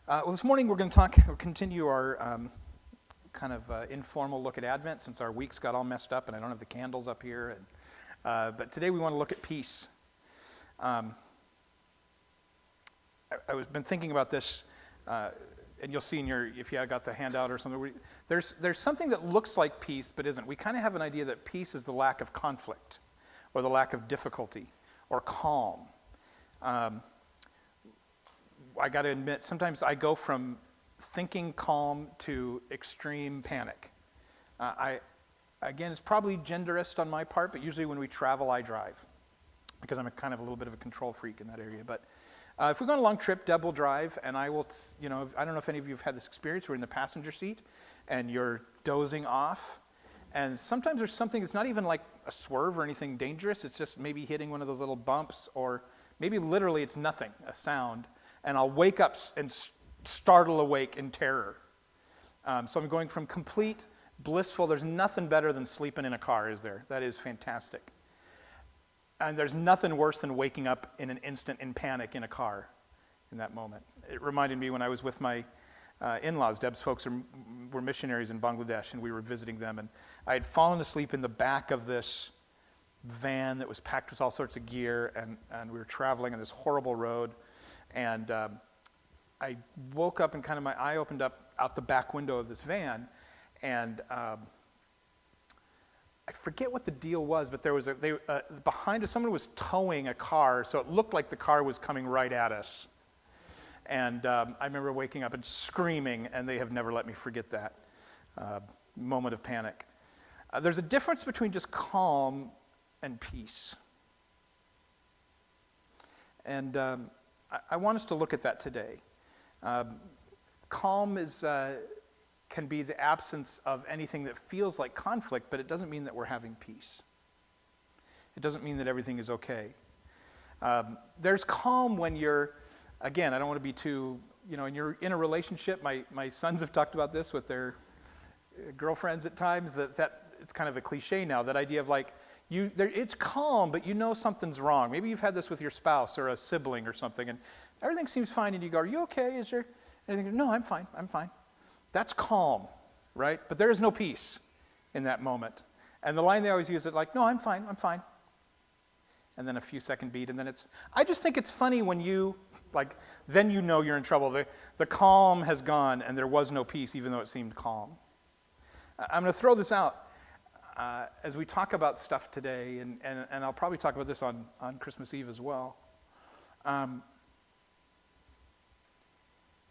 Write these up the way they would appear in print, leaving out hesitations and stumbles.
Well, this morning we're going to continue our informal look at Advent since our weeks got all messed up and I don't have the candles up here. But today we want to look at peace. I've been thinking about this, and you'll see if you got the handout or something. There's something that looks like peace but isn't. We kind of have an idea that peace is the lack of conflict, or the lack of difficulty, or calm. I got to admit, sometimes I go from thinking calm to extreme panic. Again, it's probably genderist on my part, but usually when we travel, I drive because I'm a little bit of a control freak in that area. But if we go on a long trip, Deb will drive, and I will, I don't know if any of you have had this experience. We're in the passenger seat, and you're dozing off, and sometimes there's something that's not even like a swerve or anything dangerous. It's just maybe hitting one of those little bumps, or maybe literally it's nothing, a sound. And I'll wake up and startle awake in terror. So I'm going from complete blissful, there's nothing better than sleeping in a car, is there? That is fantastic. And there's nothing worse than waking up in an instant in panic in a car in that moment. It reminded me when I was with my in-laws. Deb's folks were missionaries in Bangladesh, and we were visiting them. And I had fallen asleep in the back of this van that was packed with all sorts of gear, and we were traveling on this horrible road. And I woke up and my eye opened up out the back window of this van, and I forget what the deal was, but there was behind us, someone was towing a car, so it looked like the car was coming right at us. And I remember waking up and screaming, and they have never let me forget that moment of panic. There's a difference between just calm and peace. And I want us to look at that today. Calm can be the absence of anything that feels like conflict, but it doesn't mean that we're having peace. It doesn't mean that everything is okay. There's calm when you're, again, I don't want to be too, and you're in a relationship. My sons have talked about this with their girlfriends at times, that it's kind of a cliche now, that idea of it's calm, but something's wrong. Maybe you've had this with your spouse or a sibling or something, and everything seems fine, and you go, "Are you okay? Is there anything?" "No, I'm fine. I'm fine." That's calm, right? But there is no peace in that moment. And the line they always use is "No, I'm fine. I'm fine." And then a few second beat, and then I just think it's funny when then you're in trouble. The calm has gone, and there was no peace, even though it seemed calm. I'm going to throw this out. As we talk about stuff today, and I'll probably talk about this on Christmas Eve as well.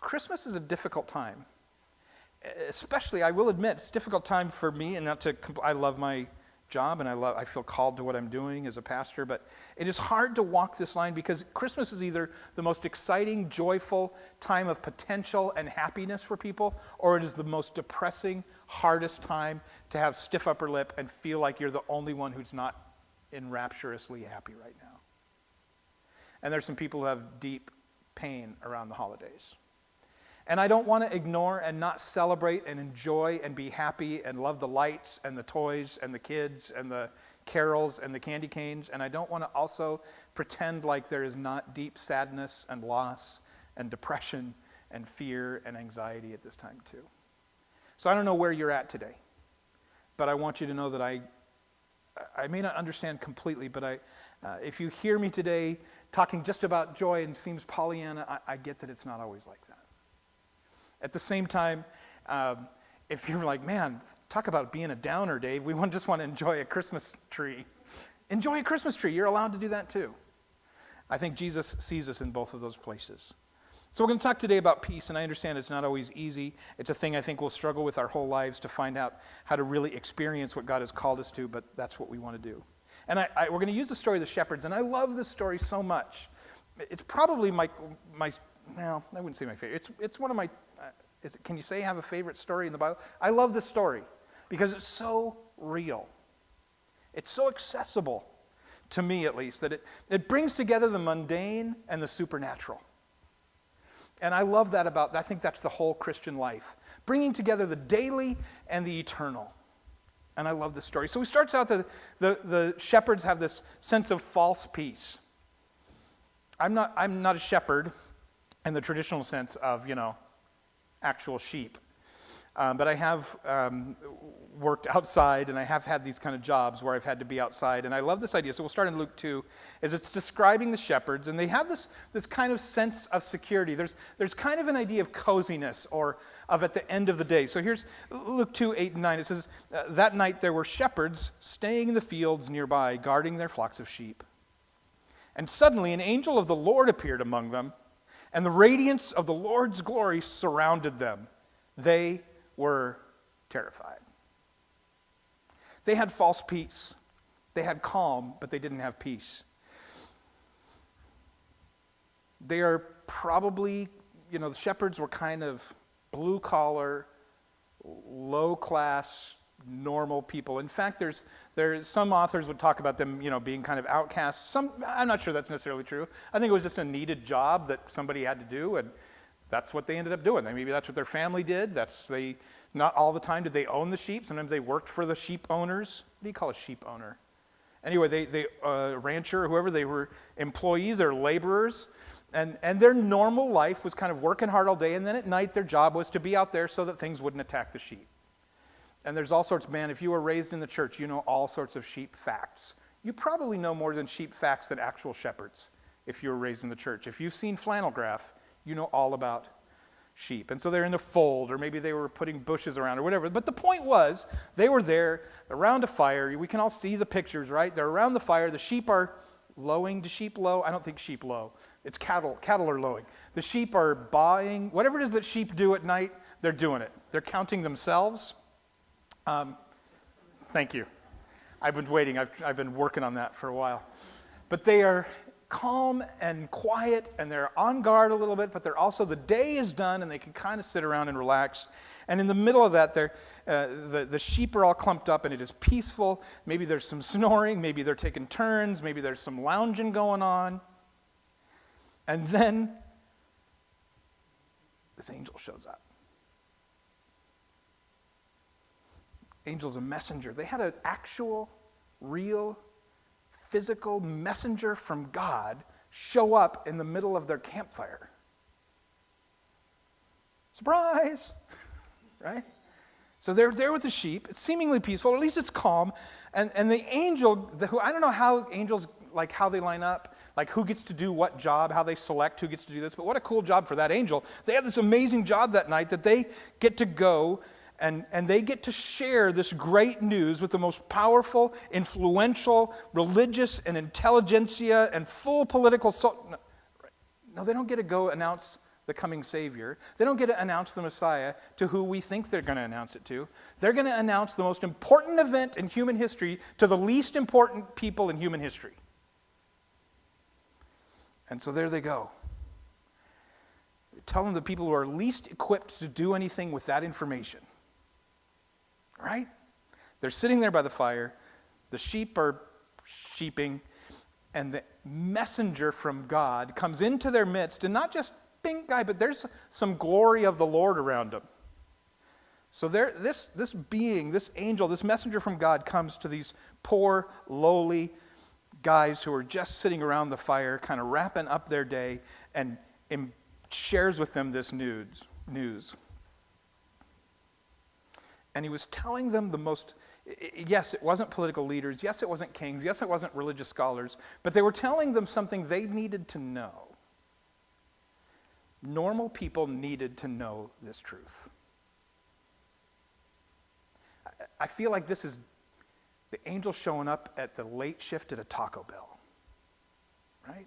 Christmas is a difficult time. Especially, I will admit, it's a difficult time for me, and I love my job, and I feel called to what I'm doing as a pastor, but it is hard to walk this line because Christmas is either the most exciting, joyful time of potential and happiness for people, or it is the most depressing, hardest time to have stiff upper lip and feel like you're the only one who's not enrapturously happy right now. And there's some people who have deep pain around the holidays. And I don't want to ignore and not celebrate and enjoy and be happy and love the lights and the toys and the kids and the carols and the candy canes. And I don't want to also pretend like there is not deep sadness and loss and depression and fear and anxiety at this time too. So I don't know where you're at today, but I want you to know that I may not understand completely, but if you hear me today talking just about joy and seems Pollyanna, I get that it's not always like that. At the same time, if you're like, "Man, talk about being a downer, Dave. We just want to enjoy a Christmas tree." Enjoy a Christmas tree. You're allowed to do that too. I think Jesus sees us in both of those places. So we're going to talk today about peace, and I understand it's not always easy. It's a thing I think we'll struggle with our whole lives to find out how to really experience what God has called us to, but that's what we want to do. And we're going to use the story of the shepherds, and I love this story so much. It's probably my well, I wouldn't say my favorite. It's one of my, can you say I have a favorite story in the Bible? I love this story because it's so real. It's so accessible, to me at least, that it brings together the mundane and the supernatural. And I love that I think that's the whole Christian life, bringing together the daily and the eternal. And I love this story. So it starts out that the shepherds have this sense of false peace. I'm not a shepherd in the traditional sense of, actual sheep. But I have worked outside, and I have had these kind of jobs where I've had to be outside, and I love this idea. So we'll start in Luke 2, as it's describing the shepherds, and they have this kind of sense of security. There's kind of an idea of coziness, or of at the end of the day. So here's Luke 2, 8 and 9. It says, that night there were shepherds staying in the fields nearby, guarding their flocks of sheep. And suddenly an angel of the Lord appeared among them, and the radiance of the Lord's glory surrounded them. They were terrified. They had false peace. They had calm, but they didn't have peace. They are probably, the shepherds were kind of blue-collar, low-class, normal people. In fact, there's some authors would talk about them, being kind of outcasts. I'm not sure that's necessarily true. I think it was just a needed job that somebody had to do, and that's what they ended up doing. Maybe that's what their family did. Not all the time did they own the sheep. Sometimes they worked for the sheep owners. What do you call a sheep owner? Anyway, they rancher or whoever, they were employees or laborers. And their normal life was kind of working hard all day, and then at night their job was to be out there so that things wouldn't attack the sheep. And there's all sorts, man, if you were raised in the church, you know all sorts of sheep facts. You probably know more than sheep facts than actual shepherds if you were raised in the church. If you've seen flannel graph, you know all about sheep. And so they're in the fold, or maybe they were putting bushes around or whatever. But the point was, they were there around a fire. We can all see the pictures, right? They're around the fire. The sheep are lowing. Do sheep low? I don't think sheep low. It's cattle. Cattle are lowing. The sheep are baaing. Whatever it is that sheep do at night, they're doing it. They're counting themselves. Thank you. I've been waiting. I've been working on that for a while. But they are calm and quiet, and they're on guard a little bit, but they're also, the day is done, and they can kind of sit around and relax. And in the middle of that, the sheep are all clumped up, and it is peaceful. Maybe there's some snoring. Maybe they're taking turns. Maybe there's some lounging going on. And then this angel shows up. Angel's a messenger. They had an actual, real, physical messenger from God show up in the middle of their campfire. Surprise! Right? So they're there with the sheep. It's seemingly peaceful, or at least it's calm. And the angel, I don't know how angels, like how they line up, like who gets to do what job, how they select who gets to do this, but what a cool job for that angel. They have this amazing job that night that they get to go and they get to share this great news with the most powerful, influential, religious, and intelligentsia, and full political... No, they don't get to go announce the coming Savior. They don't get to announce the Messiah to who we think they're going to announce it to. They're going to announce the most important event in human history to the least important people in human history. And so there they go. Telling the people who are least equipped to do anything with that information. Right? They're sitting there by the fire. The sheep are sheeping. And the messenger from God comes into their midst. And not just pink guy, but there's some glory of the Lord around him. So this being, this angel, this messenger from God comes to these poor, lowly guys who are just sitting around the fire, kind of wrapping up their day, and shares with them this news. And he was telling them the most, yes, it wasn't political leaders, yes, it wasn't kings, yes, it wasn't religious scholars, but they were telling them something they needed to know. Normal people needed to know this truth. I feel like this is the angel showing up at the late shift at a Taco Bell. Right?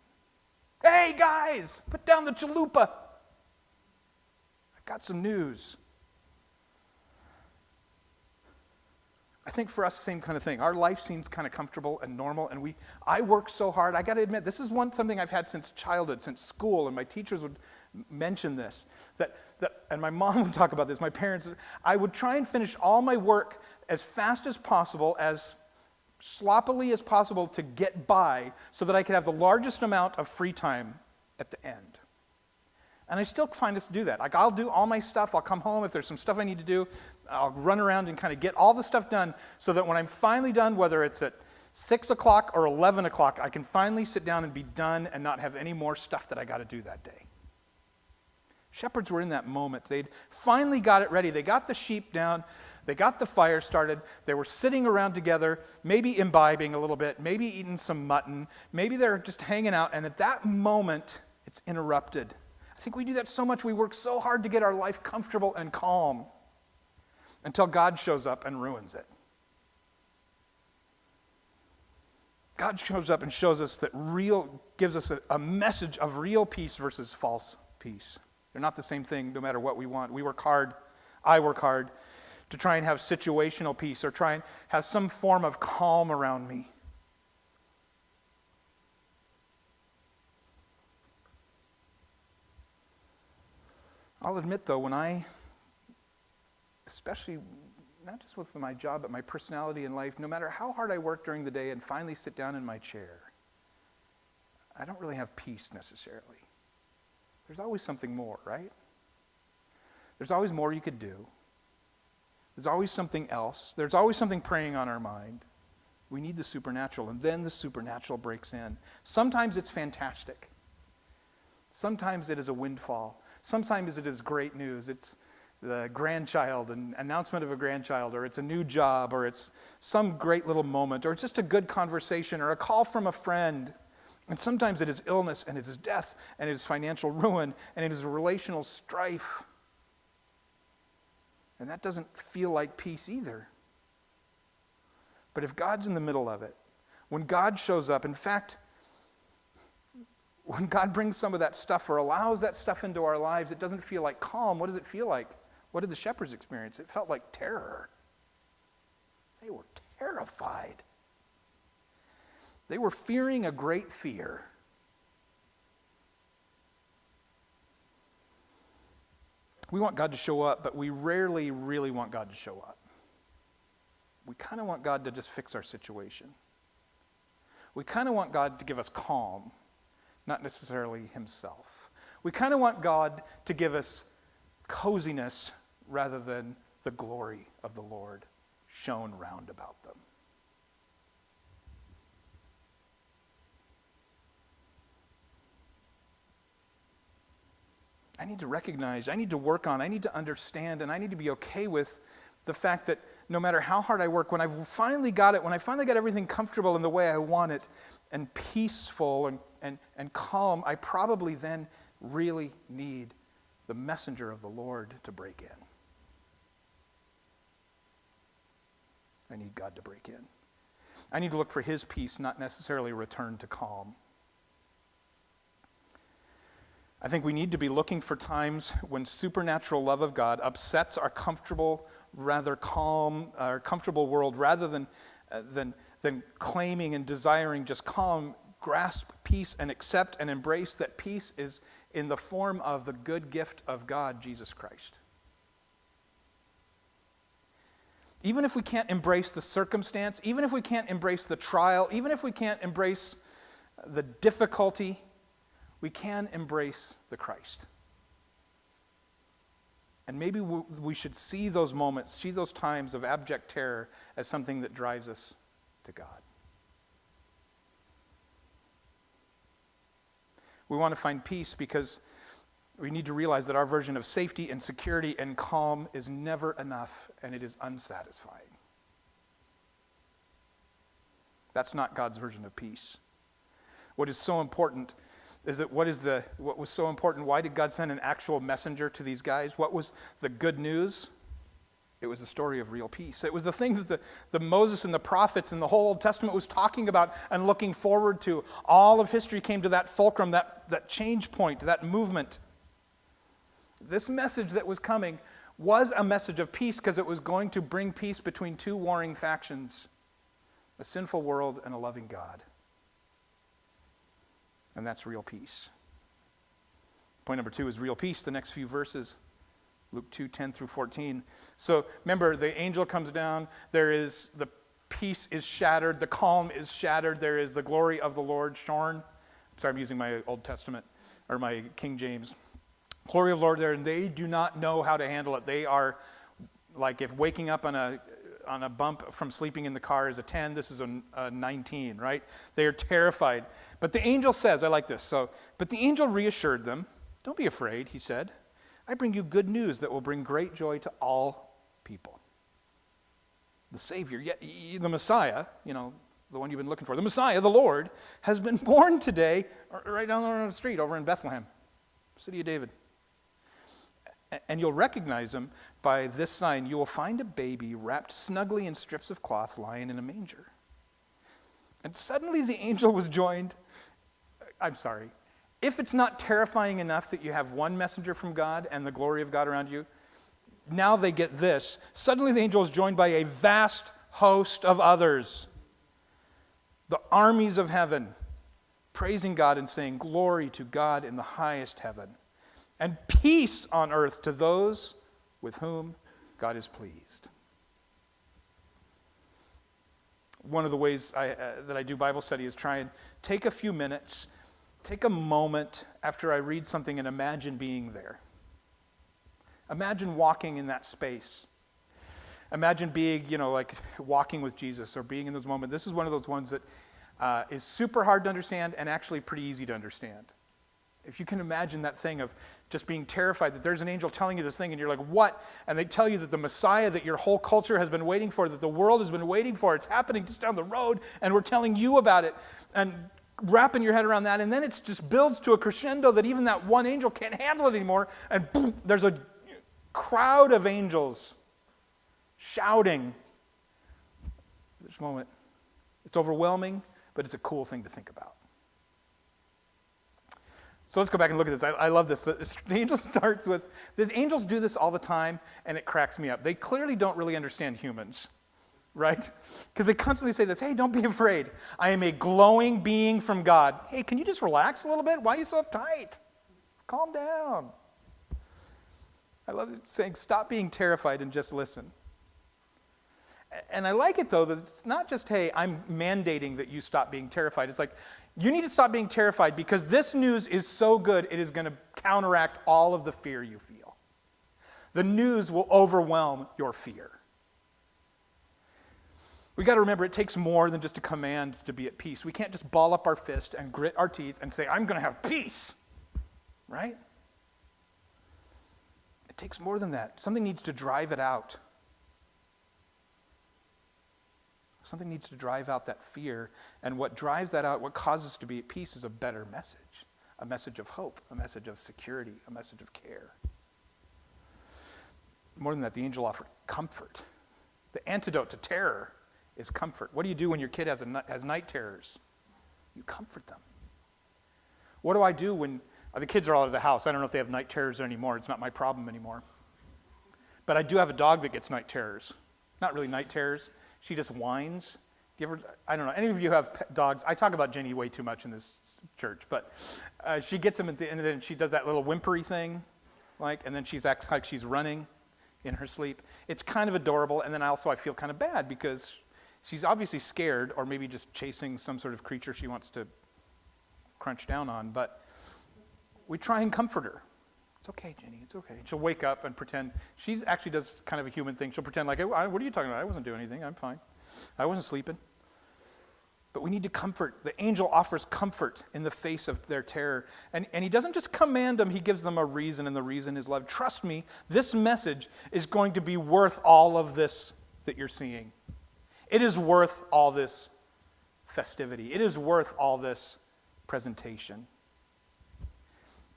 Hey, guys, put down the chalupa. I've got some news. I think for us, the same kind of thing. Our life seems kind of comfortable and normal, and I work so hard. I got to admit, this is something I've had since childhood, since school, and my teachers would mention this. And my mom would talk about this, my parents. I would try and finish all my work as fast as possible, as sloppily as possible to get by so that I could have the largest amount of free time at the end. And I still find us to do that. Like, I'll do all my stuff. I'll come home. If there's some stuff I need to do, I'll run around and kind of get all the stuff done so that when I'm finally done, whether it's at 6 o'clock or 11 o'clock, I can finally sit down and be done and not have any more stuff that I got to do that day. Shepherds were in that moment. They'd finally got it ready. They got the sheep down. They got the fire started. They were sitting around together, maybe imbibing a little bit, maybe eating some mutton. Maybe they're just hanging out. And at that moment, it's interrupted. I think we do that so much. We work so hard to get our life comfortable and calm until God shows up and ruins it. God shows up and shows us that gives us a message of real peace versus false peace. They're not the same thing no matter what we want. I work hard to try and have situational peace or try and have some form of calm around me. I'll admit though, especially not just with my job, but my personality in life, no matter how hard I work during the day and finally sit down in my chair, I don't really have peace necessarily. There's always something more, right? There's always more you could do. There's always something else. There's always something preying on our mind. We need the supernatural, and then the supernatural breaks in. Sometimes it's fantastic. Sometimes it is a windfall. Sometimes it is great news. It's the grandchild, an announcement of a grandchild, or it's a new job, or it's some great little moment, or it's just a good conversation, or a call from a friend. And sometimes it is illness, and it is death, and it is financial ruin, and it is relational strife. And that doesn't feel like peace either. But if God's in the middle of it, when God shows up, in fact, when God brings some of that stuff or allows that stuff into our lives, it doesn't feel like calm. What does it feel like? What did the shepherds experience? It felt like terror. They were terrified. They were fearing a great fear. We want God to show up, but we rarely really want God to show up. We kind of want God to just fix our situation. We kind of want God to give us calm, not necessarily himself. We kind of want God to give us coziness rather than the glory of the Lord shone round about them. I need to recognize, I need to work on, I need to understand, and I need to be okay with the fact that no matter how hard I work, when I've finally got it, when I finally got everything comfortable in the way I want it, and peaceful and calm, I probably then really need the messenger of the Lord to break in. I need God to break in. I need to look for his peace, not necessarily return to calm. I think we need to be looking for times when supernatural love of God upsets our comfortable, rather calm, our comfortable world, rather than claiming and desiring just calm, grasp peace and accept and embrace that peace is in the form of the good gift of God, Jesus Christ. Even if we can't embrace the circumstance, even if we can't embrace the trial, even if we can't embrace the difficulty, we can embrace the Christ. And maybe we should see those moments, see those times of abject terror as something that drives us to God. We want to find peace because we need to realize that our version of safety and security and calm is never enough, and it is unsatisfying. That's not God's version of peace. What is so important is that what was so important? Why did God send an actual messenger to these guys? What was the good news? It was the story of real peace. It was the thing that the Moses and the prophets and the whole Old Testament was talking about and looking forward to. All of history came to that fulcrum, that change point, that movement. This message that was coming was a message of peace because it was going to bring peace between two warring factions, a sinful world and a loving God. And that's real peace. Point number 2 is real peace, the next few verses. Luke 2:10 through 14. So remember, the angel comes down. The peace is shattered. The calm is shattered. There is the glory of the Lord shorn. Sorry, I'm using my Old Testament, or my King James. Glory of the Lord there, and they do not know how to handle it. They are like if waking up on a bump from sleeping in the car is a 10, this is a 19, right? They are terrified. But the angel says, I like this. But the angel reassured them. Don't be afraid, he said. I bring you good news that will bring great joy to all people. The Savior, the Messiah, the one you've been looking for, the Messiah, the Lord, has been born today right down the street over in Bethlehem, city of David. And you'll recognize him by this sign. You will find a baby wrapped snugly in strips of cloth lying in a manger. And suddenly the angel was joined. I'm sorry. If it's not terrifying enough that you have one messenger from God and the glory of God around you, now they get this. Suddenly the angel is joined by a vast host of others, the armies of heaven, praising God and saying, "Glory to God in the highest heaven, and peace on earth to those with whom God is pleased." One of the ways that I do Bible study is try and take a few minutes, take a moment after I read something and imagine being there. Imagine walking in that space. Imagine being, like walking with Jesus or being in those moments. This is one of those ones that is super hard to understand and actually pretty easy to understand. If you can imagine that thing of just being terrified that there's an angel telling you this thing and you're like, what? And they tell you that the Messiah that your whole culture has been waiting for, that the world has been waiting for, it's happening just down the road and we're telling you about it. And wrapping your head around that, and then it just builds to a crescendo that even that one angel can't handle it anymore, and boom, there's a crowd of angels shouting. This moment, it's overwhelming, but it's a cool thing to think about. So let's go back and look at this. I love this. The angel starts with, the angels do this all the time, and it cracks me up. They clearly don't really understand humans, right? Because they constantly say this, "Hey, don't be afraid. I am a glowing being from God." Hey, can you just relax a little bit? Why are you so uptight? Calm down. I love it saying, stop being terrified and just listen. And I like it, though, that it's not just, hey, I'm mandating that you stop being terrified. It's like, you need to stop being terrified because this news is so good, it is going to counteract all of the fear you feel. The news will overwhelm your fear. We got to remember it takes more than just a command to be at peace. We can't just ball up our fist and grit our teeth and say, "I'm going to have peace," right? It takes more than that. Something needs to drive it out. Something needs to drive out that fear, and what drives that out, what causes us to be at peace is a better message, a message of hope, a message of security, a message of care. More than that, the angel offered comfort. The antidote to terror is comfort. What do you do when your kid has night terrors? You comfort them. What do I do when the kids are all out of the house? I don't know if they have night terrors anymore. It's not my problem anymore. But I do have a dog that gets night terrors. Not really night terrors. She just whines. I don't know, any of you have dogs? I talk about Jenny way too much in this church, but she gets them at the end of it and she does that little whimpery thing, and then she acts like she's running in her sleep. It's kind of adorable, and then I feel kind of bad because she's obviously scared or maybe just chasing some sort of creature she wants to crunch down on, but we try and comfort her. It's okay, Jenny, it's okay. She'll wake up and pretend. She actually does kind of a human thing. She'll pretend like, "What are you talking about? I wasn't doing anything. I'm fine. I wasn't sleeping." But we need to comfort. The angel offers comfort in the face of their terror. And he doesn't just command them, he gives them a reason, and the reason is love. Trust me, this message is going to be worth all of this that you're seeing. It is worth all this festivity. It is worth all this presentation.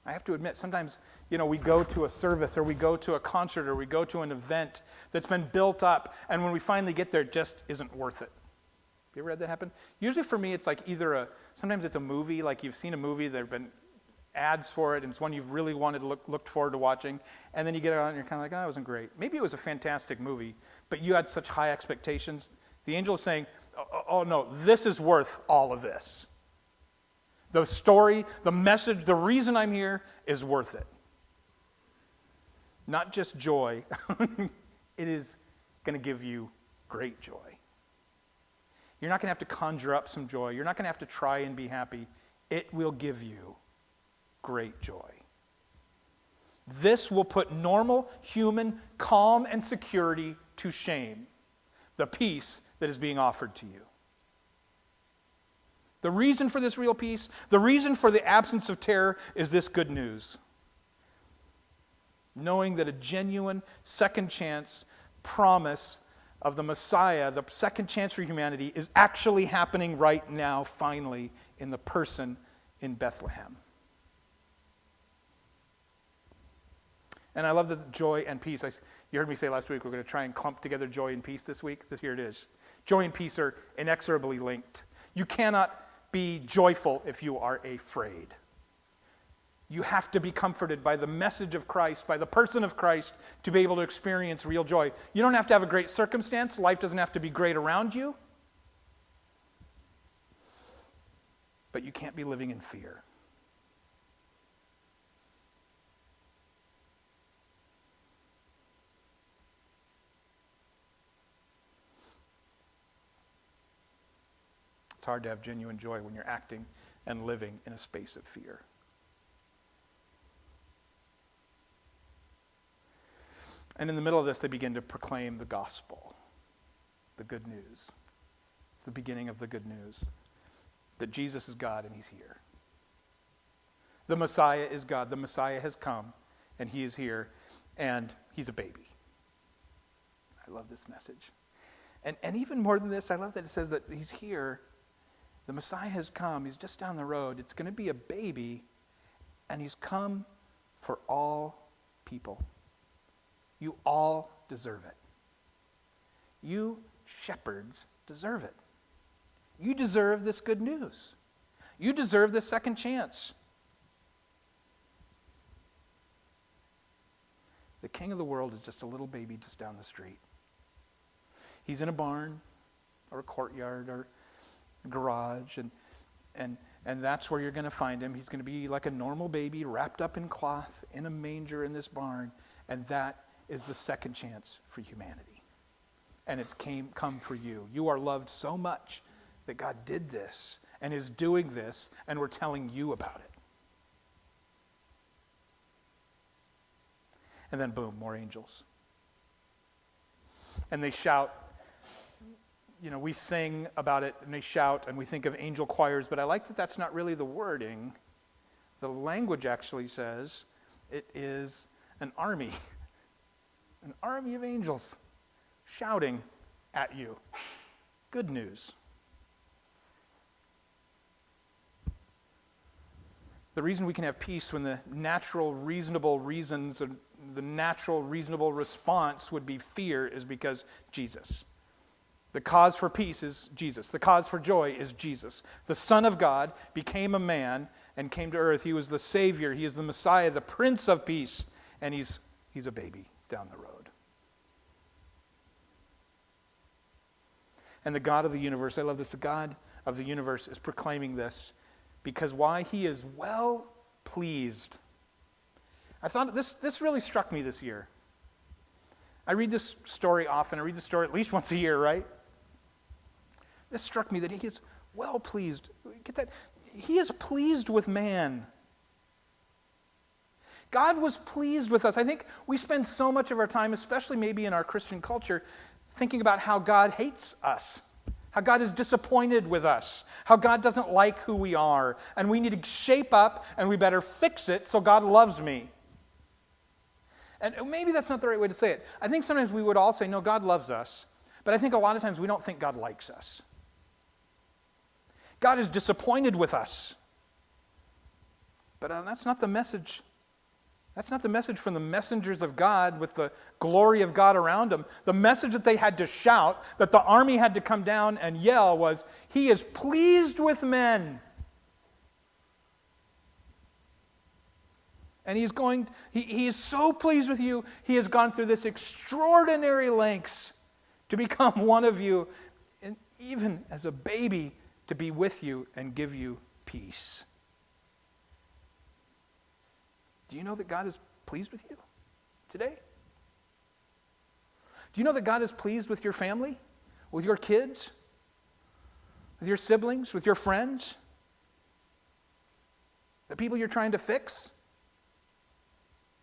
I have to admit, sometimes, we go to a service or we go to a concert or we go to an event that's been built up, and when we finally get there, it just isn't worth it. Have you ever had that happen? Usually for me, it's like sometimes it's a movie, like you've seen a movie, there have been ads for it, and it's one you've really looked forward to watching, and then you get it on and you're kind of like, "Oh, it wasn't great." Maybe it was a fantastic movie, but you had such high expectations. The angel is saying, oh no, this is worth all of this. The story, the message, the reason I'm here is worth it. Not just joy, it is going to give you great joy. You're not going to have to conjure up some joy. You're not going to have to try and be happy. It will give you great joy. This will put normal human calm and security to shame, the peace that is being offered to you. The reason for this real peace, the reason for the absence of terror is this good news. knowing that a genuine second chance promise of the Messiah, the second chance for humanity, is actually happening right now, finally, in the person in Bethlehem. And I love the joy and peace. You heard me say last week, we're going to try and clump together joy and peace this week. Here it is. Joy and peace are inexorably linked. You cannot be joyful if you are afraid. You have to be comforted by the message of Christ, by the person of Christ, to be able to experience real joy. You don't have to have a great circumstance. Life doesn't have to be great around you. But you can't be living in fear. It's hard to have genuine joy when you're acting and living in a space of fear. And in the middle of this, they begin to proclaim the gospel, the good news. It's the beginning of the good news, that Jesus is God and he's here. The Messiah is God. The Messiah has come and he is here and he's a baby. I love this message. And even more than this, I love that it says that he's here. The Messiah has come. He's just down the road. It's going to be a baby, and he's come for all people. You all deserve it. You shepherds deserve it. You deserve this good news. You deserve this second chance. The king of the world is just a little baby just down the street. He's in a barn or a courtyard or garage, and that's where you're going to find him. He's going to be like a normal baby wrapped up in cloth in a manger in this barn, and that is the second chance for humanity. And it's come for you. You are loved so much that God did this and is doing this, and we're telling you about it. And then boom, more angels. And they shout. We sing about it and they shout and we think of angel choirs, but I like that that's not really the wording. The language actually says it is an army of angels shouting at you. Good news. The reason we can have peace when the natural, reasonable reasons and the natural, reasonable response would be fear is because Jesus. The cause for peace is Jesus. The cause for joy is Jesus. The Son of God became a man and came to earth. He was the Savior. He is the Messiah, the Prince of Peace. And he's a baby down the road. And the God of the universe, I love this, the God of the universe is proclaiming this because why? He is well pleased. I thought this really struck me this year. I read this story often. I read this story at least once a year, right? This struck me that he is well pleased. Get that? He is pleased with man. God was pleased with us. I think we spend so much of our time, especially maybe in our Christian culture, thinking about how God hates us, how God is disappointed with us, how God doesn't like who we are, and we need to shape up and we better fix it so God loves me. And maybe that's not the right way to say it. I think sometimes we would all say, no, God loves us, but I think a lot of times we don't think God likes us. God is disappointed with us. But that's not the message. That's not the message from the messengers of God with the glory of God around them. The message that they had to shout, that the army had to come down and yell was, he is pleased with men. And he is so pleased with you, he has gone through this extraordinary lengths to become one of you, and even as a baby, to be with you and give you peace. Do you know that God is pleased with you today? Do you know that God is pleased with your family, with your kids, with your siblings, with your friends? The people you're trying to fix?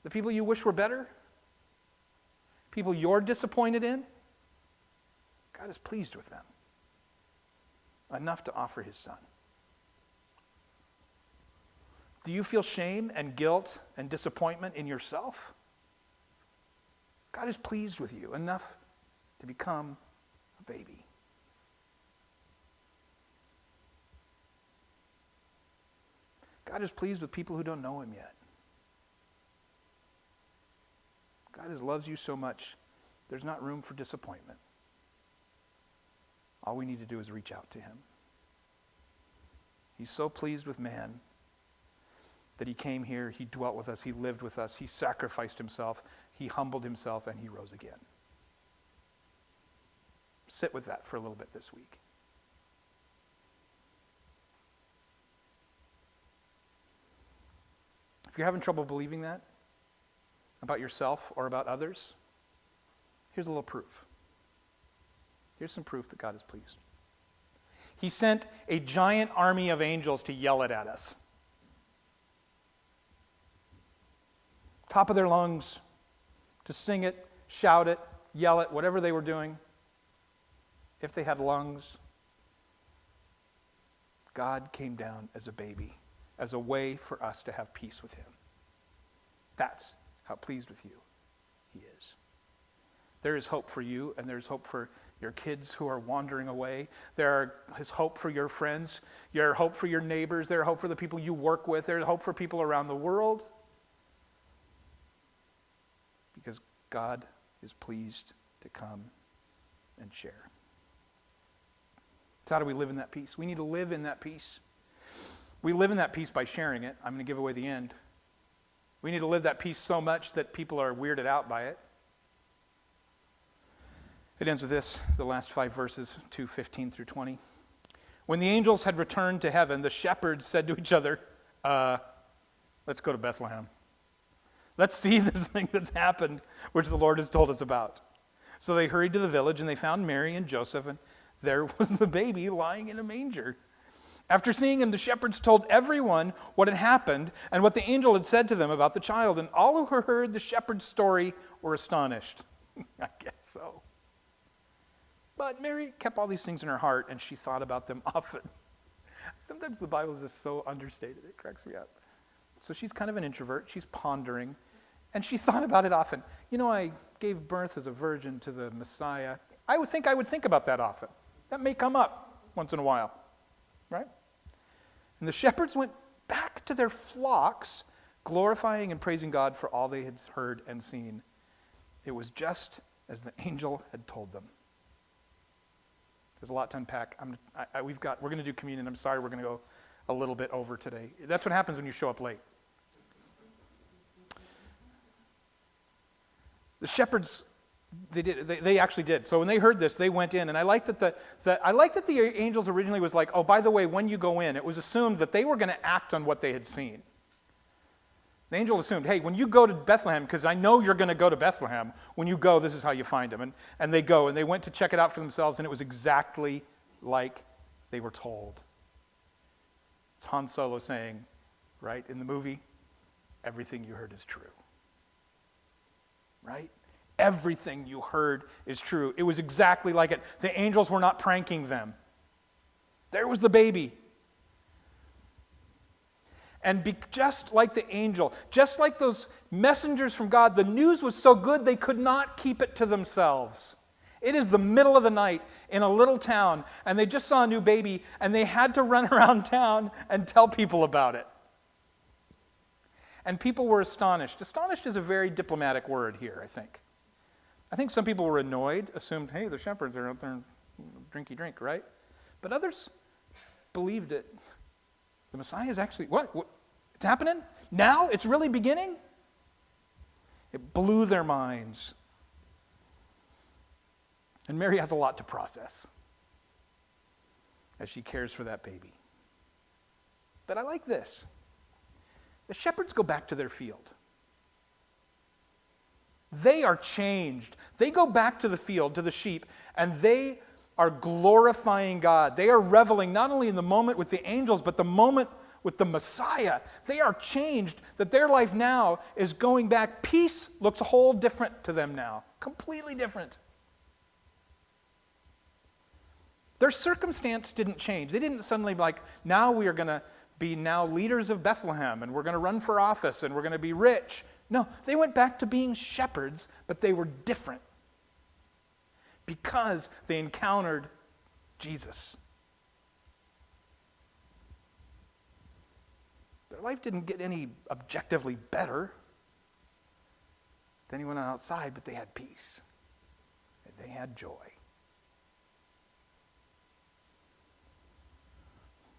The people you wish were better? People you're disappointed in? God is pleased with them enough to offer his Son. Do you feel shame and guilt and disappointment in yourself? God is pleased with you enough to become a baby. God is pleased with people who don't know him yet. God loves you so much, there's not room for disappointment. All we need to do is reach out to him. He's so pleased with man that he came here, he dwelt with us, he lived with us, he sacrificed himself, he humbled himself, and he rose again. Sit with that for a little bit this week. If you're having trouble believing that about yourself or about others, here's a little proof. Here's some proof that God is pleased. He sent a giant army of angels to yell it at us. Top of their lungs, to sing it, shout it, yell it, whatever they were doing. If they had lungs, God came down as a baby, as a way for us to have peace with him. That's how pleased with you he is. There is hope for you, and there's hope for your kids who are wandering away. There is hope for your friends. There's hope for your neighbors. There's hope for the people you work with. There's hope for people around the world. Because God is pleased to come and share. So how do we live in that peace? We need to live in that peace. We live in that peace by sharing it. I'm going to give away the end. We need to live that peace so much that people are weirded out by it. It ends with this, the last 5 verses, 2:15 through 20. When the angels had returned to heaven, the shepherds said to each other, let's go to Bethlehem. Let's see this thing that's happened, which the Lord has told us about. So they hurried to the village, and they found Mary and Joseph, and there was the baby lying in a manger. After seeing him, the shepherds told everyone what had happened and what the angel had said to them about the child. And all who heard the shepherd's story were astonished. I guess so. But Mary kept all these things in her heart, and she thought about them often. Sometimes the Bible is just so understated, it cracks me up. So she's kind of an introvert. She's pondering, and she thought about it often. You know, I gave birth as a virgin to the Messiah. I would think about that often. That may come up once in a while, right? And the shepherds went back to their flocks, glorifying and praising God for all they had heard and seen. It was just as the angel had told them. There's a lot to unpack. We're going to do communion. I'm sorry we're going to go a little bit over today. That's what happens when you show up late. The shepherds, they actually did. So when they heard this, they went in. And I like that the angels originally was like, oh, by the way, when you go in, it was assumed that they were going to act on what they had seen. The angel assumed, hey, when you go to Bethlehem, because I know you're going to go to Bethlehem, when you go, this is how you find him. And they go, and they went to check it out for themselves, and it was exactly like they were told. It's Han Solo saying, right, in the movie, everything you heard is true. Right? Everything you heard is true. It was exactly like it. The angels were not pranking them. There was the baby. And just like the angel, just like those messengers from God, the news was so good they could not keep it to themselves. It is the middle of the night in a little town, and they just saw a new baby, and they had to run around town and tell people about it. And people were astonished. Astonished is a very diplomatic word here, I think. I think some people were annoyed, assumed, hey, the shepherds are out there drinky drink, right? But others believed it. The Messiah is actually, what? It's happening? Now? It's really beginning? It blew their minds. And Mary has a lot to process as she cares for that baby. But I like this. The shepherds go back to their field. They are changed. They go back to the field, to the sheep, and they are glorifying God. They are reveling not only in the moment with the angels, but the moment with the Messiah. They are changed, that their life now is going back. Peace looks a whole different to them now. Completely different. Their circumstance didn't change. They didn't suddenly be like, now we are going to be now leaders of Bethlehem, and we're going to run for office, and we're going to be rich. No, they went back to being shepherds, but they were different because they encountered Jesus. Their life didn't get any objectively better than anyone outside, but they had peace. And they had joy.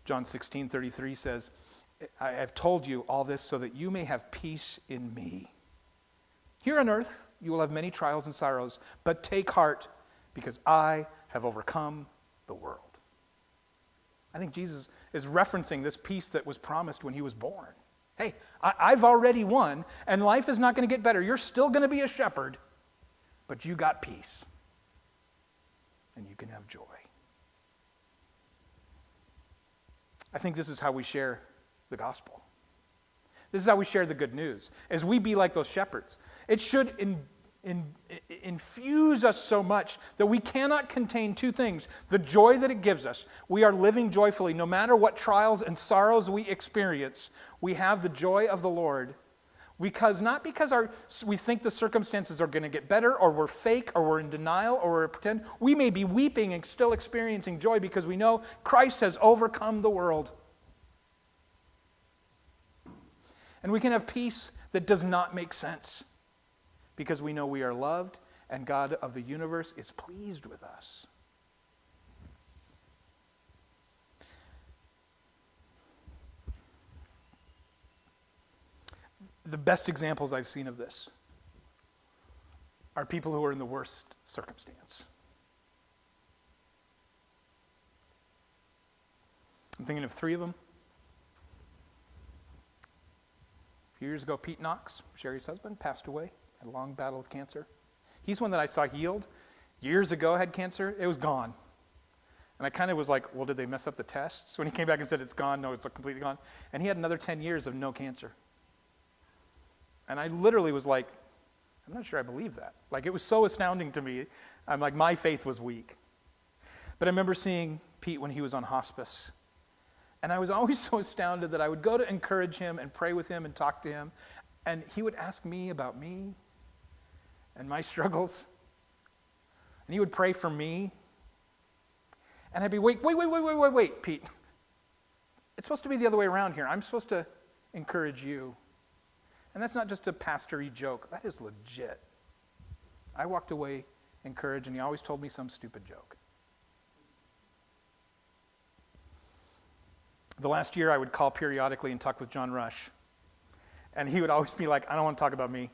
John 16:33 says, I have told you all this so that you may have peace in me. Here on earth, you will have many trials and sorrows, but take heart, because I have overcome the world. I think Jesus is referencing this peace that was promised when he was born. Hey, I've already won, and life is not going to get better. You're still going to be a shepherd, but you got peace, and you can have joy. I think this is how we share the gospel. This is how we share the good news, as we be like those shepherds. It should infuse us so much that we cannot contain two things: the joy that it gives us. We are living joyfully. No matter what trials and sorrows we experience, we have the joy of the Lord. Not because we think the circumstances are going to get better, or we're fake, or we're in denial, or we're pretend. We may be weeping and still experiencing joy because we know Christ has overcome the world. And we can have peace that does not make sense because we know we are loved and God of the universe is pleased with us. The best examples I've seen of this are people who are in the worst circumstance. I'm thinking of three of them. A few years ago, Pete Knox, Sherry's husband, passed away, had a long battle with cancer. He's one that I saw healed. Years ago, had cancer. It was gone. And I kind of was like, well, did they mess up the tests? When he came back and said it's gone, no, it's completely gone. And he had another 10 years of no cancer. And I literally was like, I'm not sure I believe that. Like, it was so astounding to me. I'm like, my faith was weak. But I remember seeing Pete when he was on hospice. And I was always so astounded that I would go to encourage him and pray with him and talk to him. And he would ask me about me and my struggles. And he would pray for me. And I'd be, wait, Pete. It's supposed to be the other way around here. I'm supposed to encourage you. And that's not just a pastor-y joke. That is legit. I walked away encouraged, and he always told me some stupid joke. The last year, I would call periodically and talk with John Rush. And he would always be like, I don't want to talk about me.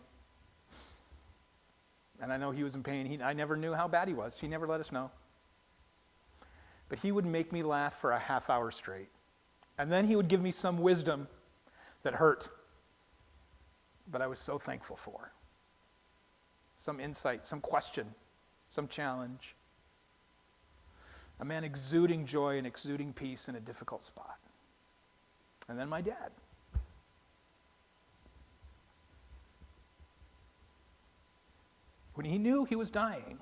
And I know he was in pain. I never knew how bad he was. He never let us know. But he would make me laugh for a half hour straight. And then he would give me some wisdom that hurt. But I was so thankful for. Some insight, some question, some challenge. A man exuding joy and exuding peace in a difficult spot. And then my dad. When he knew he was dying,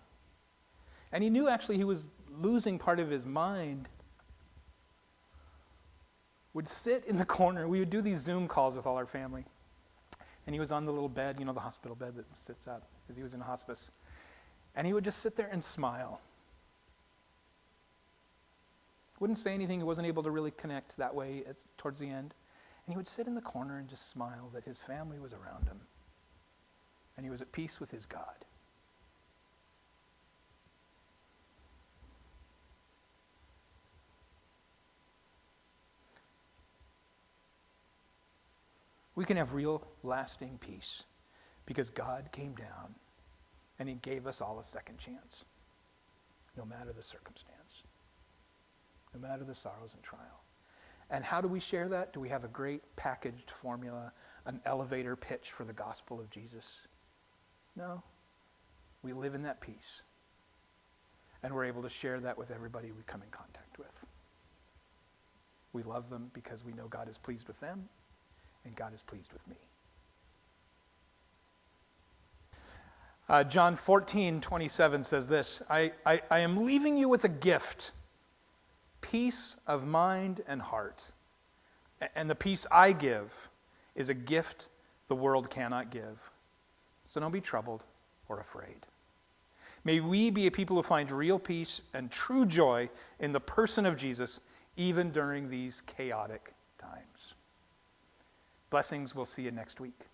and he knew actually he was losing part of his mind, would sit in the corner. We would do these Zoom calls with all our family. And he was on the little bed, the hospital bed that sits up, because he was in hospice. And he would just sit there and smile. Wouldn't say anything. He wasn't able to really connect that way towards the end. And he would sit in the corner and just smile that his family was around him. And he was at peace with his God. We can have real, lasting peace because God came down and he gave us all a second chance, no matter the circumstance, no matter the sorrows and trial. And how do we share that? Do we have a great packaged formula, an elevator pitch for the gospel of Jesus? No. We live in that peace. And we're able to share that with everybody we come in contact with. We love them because we know God is pleased with them. And God is pleased with me. John 14:27 says this, I am leaving you with a gift, peace of mind and heart. And the peace I give is a gift the world cannot give. So don't be troubled or afraid. May we be a people who find real peace and true joy in the person of Jesus, even during these chaotic times. Blessings. We'll see you next week.